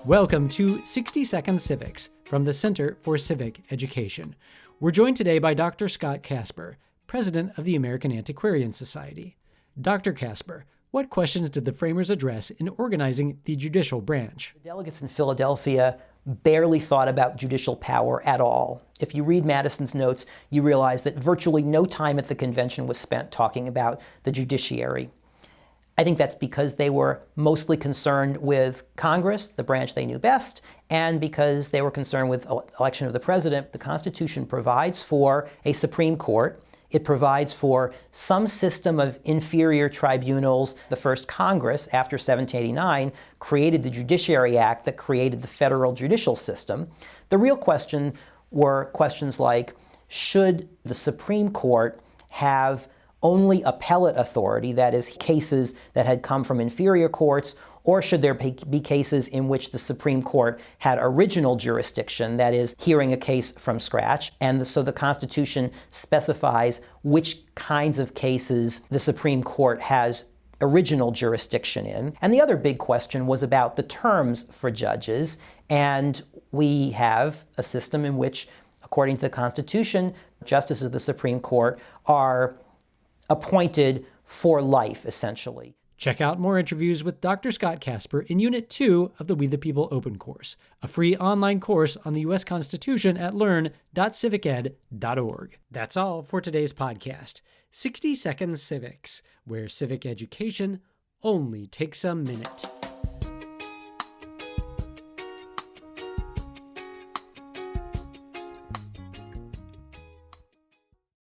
Welcome to 60 Second Civics from the Center for Civic Education. We're joined today by Dr. Scott Casper, president of the American Antiquarian Society. Dr. Casper, what questions did the framers address in organizing the judicial branch? The delegates in Philadelphia barely thought about judicial power at all. If you read Madison's notes, you realize that virtually no time at the convention was spent talking about the judiciary. I think that's because they were mostly concerned with Congress, the branch they knew best, and because they were concerned with election of the president. The Constitution provides for a Supreme Court. It provides for some system of inferior tribunals. The first Congress, after 1789, created the Judiciary Act that created the federal judicial system. The real question were questions like, should the Supreme Court have only appellate authority, that is, cases that had come from inferior courts, or should there be cases in which the Supreme Court had original jurisdiction, that is, hearing a case from scratch? And so the Constitution specifies which kinds of cases the Supreme Court has original jurisdiction in. And the other big question was about the terms for judges. And we have a system in which, according to the Constitution, justices of the Supreme Court are appointed for life, essentially. Check out more interviews with Dr. Scott Casper in Unit 2 of the We the People Open Course, a free online course on the U.S. Constitution at learn.civiced.org. That's all for today's podcast, 60 Second Civics, where civic education only takes a minute.